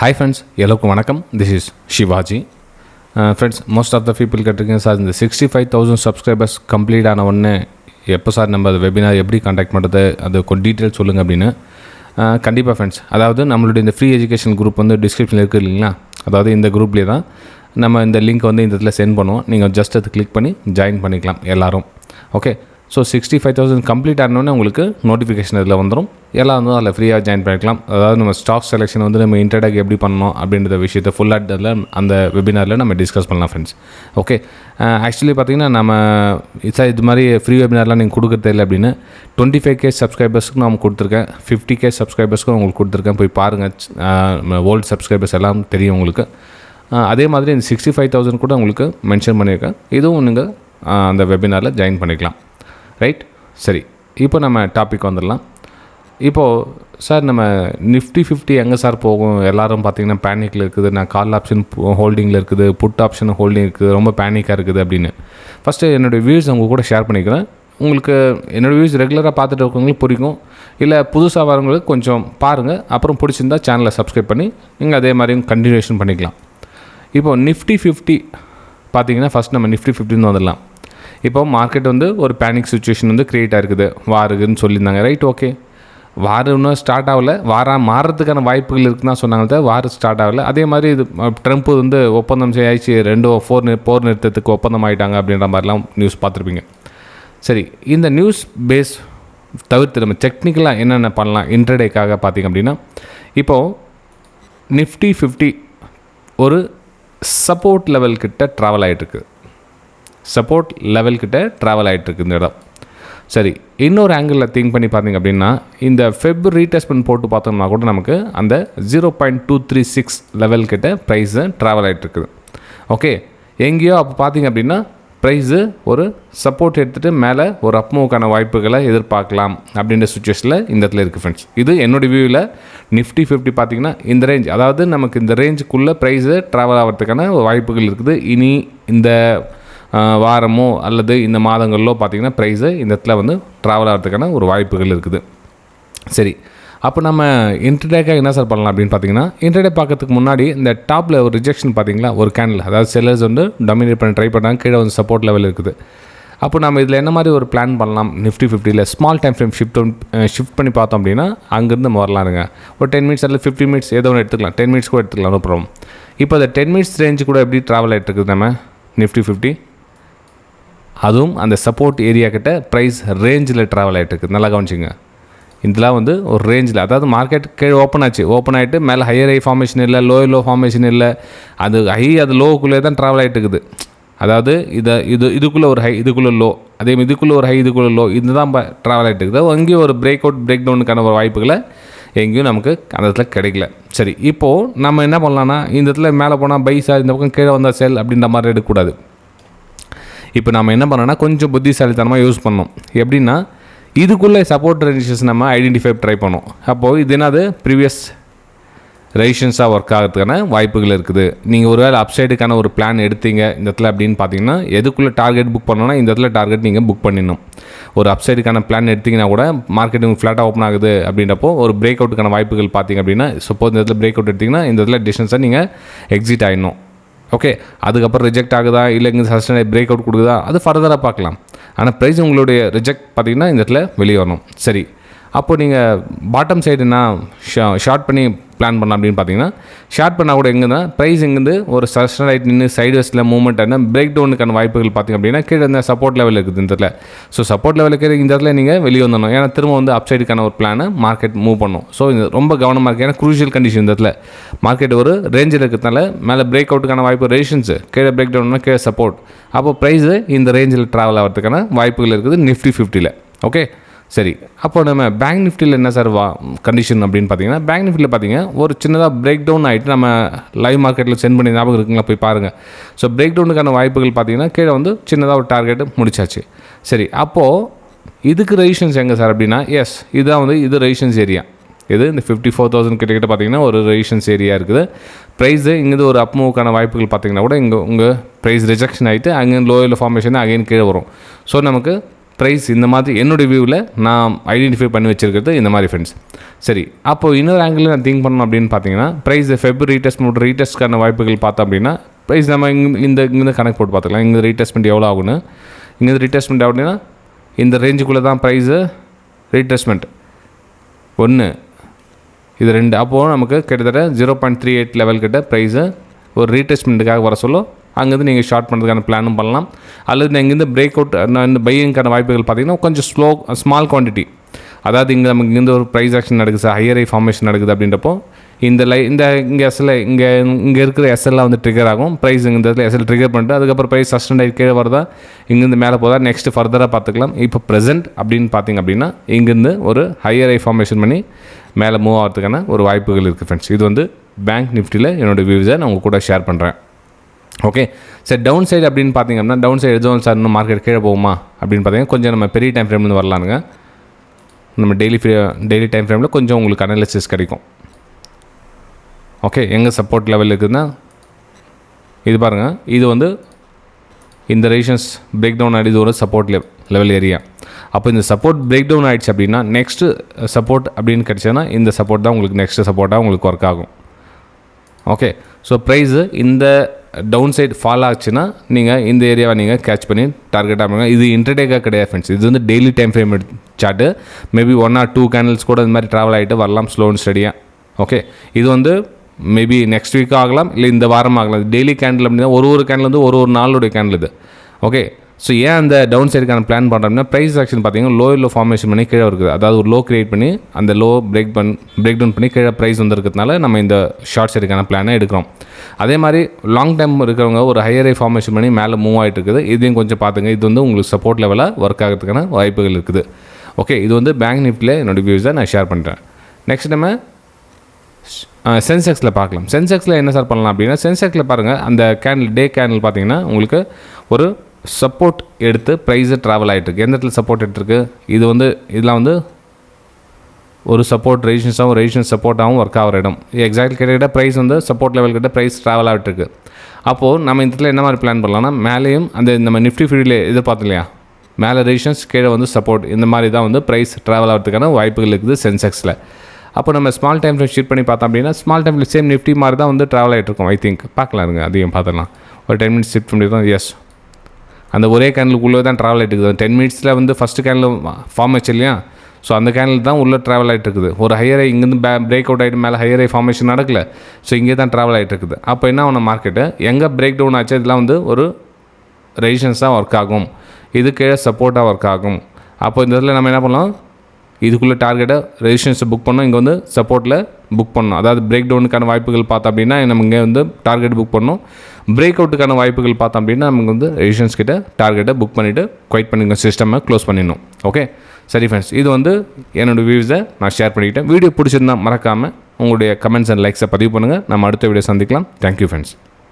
Hi friends, எல்லாருக்கும் வணக்கம். This is Shivaji. Friends, most of the people கேட்டிருக்கீங்க sir இந்த 65,000 subscribers கம்ப்ளீட் ஆன உடனே எப்போ சார் நம்ம அது வெபினார் எப்படி காண்டாக்ட் பண்ணுறது அது கொஞ்சம் டீட்டெயில் சொல்லுங்கள் அப்படின்னு. கண்டிப்பாக ஃப்ரெண்ட்ஸ், அதாவது நம்மளுடைய இந்த ஃப்ரீ எஜுகேஷன் குரூப் வந்து டிஸ்கிரிப்ஷனில் இருக்குது இல்லைங்களா? அதாவது இந்த குரூப்லேயே தான் நம்ம இந்த லிங்க் வந்து இந்த இடத்துல சென்ட் பண்ணுவோம். நீங்கள் ஜஸ்ட் அது கிளிக் பண்ணி ஜாயின் பண்ணிக்கலாம் எல்லோரும். ஓகே, ஸோ 65,000 கம்ப்ளீட் ஆனோடனே உங்களுக்கு நோட்டிஃபிகேஷன் இதில் வந்துடும். எல்லாம் வந்து அதில் ஃப்ரீயாக ஜாயின் பண்ணிக்கலாம். அதாவது நம்ம ஸ்டாக் செலெக்ஷன் வந்து நம்ம இன்ட்ரடேக் எப்படி பண்ணணும் அப்படின்ற விஷயத்தை ஃபுல்லாக அதில் அந்த வெபினாரில் நம்ம டிஸ்கஸ் பண்ணலாம் ஃப்ரெண்ட்ஸ். ஓகே, ஆக்சுவலி பார்த்திங்கன்னா நம்ம சார் இது மாதிரி ஃப்ரீ வெபினார்லாம் நீங்கள் கொடுக்குறது இல்லை அப்படின்னு 25K சப்ஸ்கிரைபர்ஸ்க்கு நான் கொடுத்துருக்கேன், 50K சப்ஸ்கிரைபர்ஸ்க்கும் உங்களுக்கு கொடுத்துருக்கேன். போய் பாருங்கள், ஓல்டு சப்ஸ்கிரைபர்ஸ் எல்லாம் தெரியும் உங்களுக்கு. அதே மாதிரி இந்த 65,000 கூட உங்களுக்கு மென்ஷன் பண்ணியிருக்கேன். இதுவும் நீங்கள் அந்த வெபினாரில் ஜாயின் பண்ணிக்கலாம். ரைட், சரி, இப்போ நம்ம டாபிக் வந்துடலாம். இப்போது சார் நம்ம நிஃப்டி 50 எங்கே சார் போகும்? எல்லோரும் பார்த்திங்கன்னா பேனிக்கில் இருக்குது. நான் கால் ஆப்ஷன் ஹோல்டிங்கில் இருக்குது, புட் ஆப்ஷன் ஹோல்டிங் இருக்குது, ரொம்ப பேனிக்காக இருக்குது அப்படின்னு. ஃபஸ்ட்டு என்னுடைய வியூஸ் அவங்க கூட ஷேர் பண்ணிக்கிறேன். உங்களுக்கு என்னோடய வியூஸ் ரெகுலராக பார்த்துட்டு இருக்கவங்களுக்கு பிடிக்கும், இல்லை புதுசாக வரவங்களுக்கு கொஞ்சம் பாருங்கள், அப்புறம் பிடிச்சிருந்தா சேனலை சப்ஸ்கிரைப் பண்ணி நீங்கள் அதே மாதிரி கண்டினியூஷன் பண்ணிக்கலாம். இப்போது நிஃப்டி 50 பார்த்திங்கன்னா ஃபஸ்ட் நம்ம நிஃப்டி 50 வந்துடலாம். இப்போ மார்க்கெட் வந்து ஒரு பேனிக் சுச்சுவேஷன் வந்து க்ரியேட் ஆகிருக்குது, வாருக்குன்னு சொல்லியிருந்தாங்க. ரைட், ஓகே, வார் இன்னும் ஸ்டார்ட் ஆகலை, மாறுறதுக்கான வாய்ப்புகள் இருக்குன்னு தான் சொன்னாங்க, வார் ஸ்டார்ட் ஆகலை. அதே மாதிரி இது ட்ரம்ப் வந்து ஒப்பந்தம் ஆயிடுச்சு, போர் நிறுத்தத்துக்கு ஒப்பந்தம் ஆகிட்டாங்க அப்படின்ற மாதிரிலாம் நியூஸ் பார்த்துருப்பீங்க. சரி, இந்த நியூஸ் பேஸ் தவிர்த்து நம்ம டெக்னிக்கலாக என்னென்ன பண்ணலாம் இன்ட்ரடேக்காக பார்த்திங்க அப்படின்னா, இப்போது நிஃப்டி 50 ஒரு சப்போர்ட் லெவல்கிட்ட ட்ராவல் ஆகிட்டுருக்கு. சப்போர்ட் லெவல்கிட்ட ட்ராவல் ஆகிட்டுருக்கு இந்த இடம். சரி, இன்னொரு ஆங்கிளில் திங்க் பண்ணி பார்த்திங்க அப்படின்னா, இந்த ஃபெப் ரீடெஸ்ட்மெண்ட் போட்டு பார்த்தோம்னா கூட நமக்கு அந்த 0.236 லெவல்கிட்ட ப்ரைஸு ட்ராவல் ஆகிட்டுருக்குது. ஓகே, எங்கேயோ அப்போ பார்த்திங்க அப்படின்னா ப்ரைஸு ஒரு சப்போர்ட் எடுத்துகிட்டு மேலே ஒரு அப்மூவுக்கான வாய்ப்புகளை எதிர்பார்க்கலாம் அப்படின்ற சுச்சுவேஷனில் இந்த இடத்துல இருக்குது ஃப்ரெண்ட்ஸ். இது என்னோடய வியூவில் நிஃப்டி 50 பார்த்திங்கன்னா இந்த ரேஞ்ச், அதாவது நமக்கு இந்த ரேஞ்சுக்குள்ளே ப்ரைஸு ட்ராவல் ஆகிறதுக்கான வாய்ப்புகள் இருக்குது. இனி இந்த வாரமோ அல்லது இந்த மாதங்களிலோ பார்த்திங்கன்னா ப்ரைஸு இந்த இடத்துல வந்து ட்ராவல் ஆகிறதுக்கான ஒரு வாய்ப்புகள் இருக்குது. சரி, அப்போ நம்ம இன்ட்ரடேக்காக என்ன சார் பண்ணலாம் அப்படின்னு பார்த்தீங்கன்னா, இன்ட்ரடே பார்க்கறதுக்கு முன்னாடி இந்த டாப்பில் ஒரு ரிஜெக்ஷன் பார்த்திங்களா, ஒரு கேண்டில், அதாவது செல்லர்ஸ் வந்து டாமினேட் பண்ண ட்ரை பண்ணாங்க, கீழே வந்து சப்போர்ட் லெவல் இருக்குது. அப்போ நம்ம இதில் என்ன மாதிரி ஒரு பிளான் பண்ணலாம்? நிஃப்டி 50ல் ஸ்மால் டைம் ஃப்ரேம் ஷிஃப்ட் பண்ணி பார்த்தோம் அப்படின்னா அங்கேருந்து நம்ம வரலாருங்க. ஒரு 10 மினிட்ஸ் அல்லது 15 மினிட்ஸ் ஏதோ ஒன்று எடுத்துக்கலாம், 10 மினிட்ஸ் கூட எடுத்துக்கலாம், நோ ப்ராப்ளம். இப்போ அந்த 10 மினிட்ஸ் ரேஞ்சு கூட எப்படி ட்ராவல் ஆகிட்டு இருக்குது நம்ம நிஃப்டி 50, அதுவும் அந்த சப்போர்ட் ஏரியா கிட்ட ப்ரைஸ் ரேஞ்சில் ட்ராவல் ஆகிட்டுருக்கு. நல்லா கவனிச்சிங்க, இதெல்லாம் வந்து ஒரு ரேஞ்சில், அதாவது மார்க்கெட் கீழே ஓப்பன் ஆகிட்டு மேலே ஹையர் ஹை ஃபார்மேஷன் இல்லை, லோ ஃபார்மேஷன் இல்லை, அது ஹை அது லோவுக்குள்ளே தான் ட்ராவல் ஆகிட்டு இருக்குது. அதாவது இதுக்குள்ளே ஒரு ஹை, இதுக்குள்ளே லோ, அதே மாதிரி இதுக்குள்ளே ஒரு ஹை, இதுக்குள்ளே லோ, இதுதான் ட்ராவல் ஆகிட்டு இருக்குது. அங்கேயும் ஒரு பிரேக் டவுனுக்கான ஒரு வாய்ப்புகளை எங்கேயும் நமக்கு அந்த இடத்துல கிடைக்கல. சரி, இப்போது நம்ம என்ன பண்ணலான்னா, இந்த இடத்துல மேலே போனால் பை சார், இந்த பக்கம் கீழே வந்தால் செல் அப்படின்ற மாதிரி எடுக்கக்கூடாது. இப்போ நம்ம என்ன பண்ணோன்னா கொஞ்சம் புத்திசாலித்தனமாக யூஸ் பண்ணோம். எப்படின்னா, இதுக்குள்ளே சப்போர்ட் ரெசிஸ்டன்ஸ் நம்ம ஐடென்டிஃபை ட்ரை பண்ணோம். அப்போது இது என்னது ப்ரீவியஸ் ரெசிஸ்டன்ஸாக ஒர்க் ஆகிறதுக்கான வாய்ப்புகள் இருக்குது. நீங்கள் ஒரு வேளை அப்சைடுக்கான ஒரு பிளான் எடுத்தீங்க இந்த இடத்துல அப்படின்னு பார்த்தீங்கன்னா, எதுக்குள்ளே டார்கெட் புக் பண்ணோன்னா இந்த இடத்துல டார்கெட் நீங்கள் புக் பண்ணிடணும். ஒரு அப்சைடுக்கான பிளான் எடுத்திங்கன்னா கூட மார்க்கெட் உங்களுக்கு ஃப்ளாட்டாக ஓப்பன் ஆகுது அப்படின்றப்போ ஒரு பிரேக் அவுட்டுக்கான வாய்ப்புகள் பார்த்திங்க அப்படின்னா, சப்போஸ் இந்த இடத்துல பிரேக் அவுட் எடுத்திங்கன்னா இந்த இடத்துல டிஸ்டன்ஸாக நீங்கள் எக்ஸிட் ஆகிடணும். ஓகே, அதுக்கப்புறம் ரிஜெக்ட் ஆகுதா இல்லை இங்கே சஸ்டைன் பிரேக் அவுட் கொடுக்குதா அது ஃபர்தராக பார்க்கலாம். ஆனால் ப்ரைஸ் உங்களுடைய ரிஜெக்ட் பார்த்திங்கன்னா இந்த இடத்துல வெளியே வரணும். சரி, அப்போது நீங்கள் பாட்டம் சைடுனா ஷார்ட் பண்ணி பிளான் பண்ணலாம் அப்படின்னு பார்த்தீங்கன்னா, ஷார்ட் பண்ணால் கூட எங்கன்னா ப்ரைஸ் இங்கேருந்து ஒரு சஸ்டைன் ஆகிட்டு நின்று சைட்வேஸில் மூவ்மெண்ட் ஆகினா பிரேக் டவுனுக்கான வாய்ப்புகள் பார்த்திங்க அப்படின்னா கீழே இந்த சப்போர்ட் லெவல் இருக்குது இந்த இடத்துல. ஸோ சப்போர்ட் லெவலுக்கு இந்த இடத்துல நீங்கள் வெளியே வந்துடணும். ஏன்னா திரும்ப வந்து அப்சைடுக்கான ஒரு பிளானை மார்க்கெட் மூவ் பண்ணும். ஸோ இது ரொம்ப கவனமாக இருக்குது. ஏன்னா க்ரூஷியல் கண்டிஷன் இந்த இடத்துல மார்க்கெட் ஒரு ரேஞ்சில் இருக்கிறதுனால மேலே பிரேக் அவுட்டுக்கான வாய்ப்பு ரெசிஸ்டன்ஸு, கீழே பிரேக் டவுன்னா கீழே சப்போர்ட். அப்போ ப்ரைஸு இந்த ரேஞ்சில் ட்ராவல் ஆகிறதுக்கான வாய்ப்புகள் இருக்குது நிஃப்டி 50ல். ஓகே, சரி, அப்போ நம்ம பேங்க் நிஃப்டியில் என்ன சார் கண்டிஷன் அப்படின்னு பார்த்தீங்கன்னா, பேங்க் நிஃப்டியில் பார்த்தீங்க ஒரு சின்னதாக பிரேக் டவுன் ஆகிட்டு நம்ம லைவ் மார்க்கெட்டில் சென்ட் பண்ணி ஞாபகம் இருக்குங்களா, போய் பாருங்கள். ஸோ பிரேக் டவுனுக்கான வாய்ப்புகள் பார்த்தீங்கன்னா கீழே வந்து சின்னதாக ஒரு டார்கெட் முடிச்சாச்சு. சரி, அப்போது இதுக்கு ரெசிஸ்டன்ஸ் எங்கே சார் அப்படின்னா, எஸ், இதுதான் வந்து இது ரெசிஸ்டன்ஸ் ஏரியா. இது இந்த 54,000 கிட்ட பார்த்தீங்கன்னா ஒரு ரெசிஸ்டன்ஸ் ஏரியா இருக்குது. ப்ரைஸு இங்கேருந்து ஒரு அப்மூவுக்கான வாய்ப்புகள் பார்த்தீங்கன்னா கூட இங்கே உங்கள் ப்ரைஸ் ரிஜெக்ஷன் ஆகிட்டு அங்கே லோயில் ஃபார்மேஷன் அகைன் கீழே வரும். ஸோ நமக்கு ப்ரைஸ் இந்த மாதிரி என்னோடய வியூவில் நான் ஐடென்டிஃபை பண்ணி வச்சுருக்கிறது இந்த மாதிரி ஃப்ரெண்ட்ஸ். சரி, அப்போது இன்னொரு ஆங்கிளில் நான் திங்க் பண்ணணும் அப்படின்னு பார்த்தீங்கன்னா ப்ரைஸ் ரீடெஸ்ட் ரீடெஸ்ட்க்கான வாய்ப்புகள் பார்த்தோம் அப்படின்னா ப்ரைஸ் நம்ம இங்கே கணக்கு போட்டு பார்த்துக்கலாம். இங்கே ரீடெஸ்ட்மெண்ட் எவ்வளோ ஆகுன்னு. இங்கே ரீடெஸ்ட்மெண்ட் அப்படின்னா இந்த ரேஞ்சுக்குள்ளே தான் ப்ரைஸு ரீடெஸ்ட்மெண்ட் 1 இது 2. அப்போது நமக்கு கிட்டத்தட்ட 0.38 லெவல் கிட்ட ப்ரைஸு ஒரு ரீடெஸ்ட்மெண்ட்டுக்காக வர சொல்லும். அங்கேருந்து நீங்கள் ஷார்ட் பண்ணுறதுக்கான பிளானும் பண்ணலாம். அல்லது இங்கேருந்து பிரேக் அவுட் இந்த பையிங்கான வாய்ப்புகள் பார்த்திங்கன்னா கொஞ்சம் ஸ்மால் குவான்டிட்டி, அதாவது இங்கே நமக்கு இங்கேருந்து ஒரு ப்ரைஸ் ஆக்ஷன் நடக்குது சார், ஹையர் ஐ ஃபார்மேஷன் நடக்குது அப்படின்றப்போ இந்த இங்கே எஸ்எல் இங்கே இருக்கிற எஸ்எல்லாம் வந்து ட்ரிகர் ஆகும். ப்ரைஸ் இந்த இடத்துல எஸ்எல் ட்ரிகர் பண்ணிட்டு அதுக்கப்புறம் ப்ரைஸ் சஸ்டெண்ட் ஆகி கீழே வருதா இங்கேருந்து மேலே போதா நெக்ஸ்ட் ஃபர்தராக பார்த்துக்கலாம். இப்போ ப்ரெசென்ட் அப்படின்னு பார்த்திங்க அப்படின்னா இங்கேருந்து ஒரு ஹையர் ஐ ஃபார்மேஷன் பண்ணி மேலே மூவ் ஆகிறதுக்கான ஒரு வாய்ப்புகள் இருக்குது ஃப்ரெண்ட்ஸ். இது வந்து பேங்க் நிஃப்டியில் என்னோடய வியூஸை நான் உங்கள் கூட ஷேர் பண்ணுறேன். ஓகே சார், டவுன் சைடு அப்படின்னு பார்த்திங்க அப்படின்னா டவுன் சைடு எதுவும் சார் இன்னும் மார்க்கெட் கீழே போகுமா அப்படின்னு பார்த்தீங்கன்னா கொஞ்சம் நம்ம பெரிய டைம் ஃப்ரேம்லேருந்து வரலானுங்க. நம்ம டெய்லி டைம் ஃப்ரேமில் கொஞ்சம் உங்களுக்கு அனாலிசிஸ் கிடைக்கும். ஓகே, எங்கே சப்போர்ட் லெவல் இருக்குதுன்னா இது பாருங்கள், இது வந்து இந்த ரேஷன்ஸ் பிரேக் டவுன் ஆகிடுது ஒரு சப்போர்ட் லெவல் ஏரியா. அப்போ இந்த சப்போர்ட் பிரேக் டவுன் ஆகிடுச்சு அப்படின்னா நெக்ஸ்ட்டு சப்போர்ட் அப்படின்னு கிடச்சதுன்னா இந்த சப்போர்ட் தான் உங்களுக்கு நெக்ஸ்ட்டு சப்போர்ட்டாக உங்களுக்கு ஒர்க் ஆகும். ஓகே, ஸோ ப்ரைஸு இந்த டவுன் சைடு ஃபால் ஆச்சுன்னா நீங்கள் இந்த ஏரியாவை நீங்கள் கேட்ச் பண்ணி டார்கெட்டாக பண்ணுங்கள். இது இன்டர்டேக்காக கிடையாது ஃப்ரெண்ட்ஸ், இது வந்து daily time frame chart. Maybe 1 or 2 candles கூட இந்த மாதிரி ட்ராவல் ஆகிட்டு வரலாம் ஸ்லோ அண்ட் ஸ்டடியாக. ஓகே, இது வந்து மேபி நெக்ஸ்ட் வீக் ஆகலாம், இல்லை இந்த வாரம் ஆகலாம். டெய்லி கேண்டில் அப்படின்னா ஒரு கேண்டில் வந்து ஒரு நாளுடைய கேண்டில் இது. ஓகே, ஸோ ஏன் அந்த டவுன் சைடுக்கான பிளான் பண்ணுறோம்னா ப்ரைஸ் ஆக்ஷன் பார்த்தீங்கன்னா லோ ஃபார்மேஷன் பண்ணி கீழே இருக்குது. அதாவது ஒரு லோ கிரியேட் பண்ணி அந்த லோ பிரேக் டவுன் பண்ணி கீழே ப்ரைஸ் வந்துருக்கிறதுனால நம்ம இந்த ஷார்ட் சைடுக்கான பிளானை எடுக்கிறோம். அதே மாதிரி லாங் டைம் இருக்கிறவங்க ஒரு ஹையர் ஐ ஃபார்மேஷன் பண்ணி மேலே மூவ் ஆகிட்டு இருக்குது. இதையும் கொஞ்சம் பார்த்துங்க, இது வந்து உங்களுக்கு சப்போர்ட் லெவலாக ஒர்க் ஆகிறதுக்கான வாய்ப்புகள் இருக்குது. ஓகே, இது வந்து பேங்க் நிஃப்டியில் என்னோடய வியூஸை நான் ஷேர் பண்ணுறேன். நெக்ஸ்ட் நம்ம சென்செக்ஸில் பார்க்கலாம். சென்செக்ஸில் என்ன சார் பண்ணலாம் அப்படின்னா சென்செக்ஸில் பாருங்கள், அந்த டே கேண்டில் பார்த்தீங்கன்னா உங்களுக்கு ஒரு சப்போர்ட் எடுத்து ப்ரைஸு ட்ராவல் ஆகிட்டுருக்கு. எந்த இடத்துல சப்போர்ட் எடுத்துருக்கு, இது வந்து இதெல்லாம் வந்து ஒரு சப்போர்ட் ரெசிஸ்டன்ஸ் சப்போர்ட்டாகவும் ஒர்க் ஆகிற இடம். எக்ஸாக்ட்லி கிட்ட ப்ரைஸ் வந்து சப்போர்ட் லெவல் கிட்ட ப்ரைஸ் ட்ராவல் ஆகிட்டுருக்கு. அப்போது நம்ம இந்த இடத்துல என்ன மாதிரி பிளான் பண்ணலாம்னா மேலேயும் அந்த நம்ம நிஃப்டி ஃபீல்டில் எதிர்பார்த்தோம் இல்லையா, மேலே ரெசிஸ்டன்ஸ் கீழே வந்து சப்போர்ட், இந்த மாதிரி தான் வந்து ப்ரைஸ் ட்ராவல் ஆகிறதுக்கான வாய்ப்புகள் இருக்குது சென்செக்ஸில். அப்போ நம்ம ஸ்மால் டைம் ஃப்ரேம் ஷீட் பண்ணி பார்த்தோம் அப்படின்னா ஸ்மால் டைமில் சேம் நிஃப்டி மாதிரி தான் வந்து ட்ராவல் ஆகிட்ருக்கோம். ஐ திங்க் பார்க்கலாம் இருங்க, அதையும் பார்த்துடலாம். ஒரு 10 minutes ஷிஃப்ட் பண்ணி தான் எஸ் அந்த ஒரே கேண்டலுக்குள்ளே தான் ட்ராவல் ஆகிட்டு இருக்குது. 10 minutesல வந்து ஃபஸ்ட்டு கேண்டில் ஃபார்ம் ஆச்சு இல்லையா, ஸோ அந்த கேண்டில் தான் உள்ளே ட்ராவல் ஆகிட்டு இருக்குது. ஒரு ஹையர் ஐ இங்கேருந்து பிரேக் அவுட் ஆகிட்டு மேலே ஹையர் ஐ ஃபார்மேஷன் நடக்கல, ஸோ இங்கே தான் ட்ராவல் ஆகிட்டு இருக்குது. அப்போ என்ன ஆகணும், மார்க்கெட்டு எங்கே பிரேக் டவுன் ஆச்சு இதெல்லாம் வந்து ஒரு ரெசிஸ்டன்ஸாக ஒர்க் ஆகும், இது கீழே சப்போர்ட்டாக ஒர்க் ஆகும். அப்போ இந்த இதில் நம்ம என்ன பண்ணலாம், இதுக்குள்ளே டார்கெட்டை ரெசிஸ்டன்ஸை புக் பண்ணோம், இங்கே வந்து சப்போர்ட்டில் புக் பண்ணணும். அதாவது பிரேக் டவுனுக்கான வாய்ப்புகள் பார்த்தோம் அப்படின்னா நம்ம இங்கே வந்து டார்கெட் புக் பண்ணணும். பிரேக் அவுட்டுக்கான வாய்ப்புகள் பார்த்தோம் அப்படின்னா நமக்கு வந்து ரெசிஸ்டன்ஸ் கிட்ட டார்கெட்டை புக் பண்ணிவிட்டு குவைட் பண்ணிங்க சிஸ்டமை க்ளோஸ் பண்ணிடணும். ஓகே, சரி ஃப்ரெண்ட்ஸ், இது வந்து என்னோடய வியூஸை நான் ஷேர் பண்ணிக்கிட்டேன். வீடியோ பிடிச்சிருந்தால் மறக்காமல் உங்களுடைய கமெண்ட்ஸ் அண்ட் லைக்ஸை பதிவு பண்ணுங்கள். நம்ம அடுத்த வீடியோ சந்திக்கலாம். Thank you friends.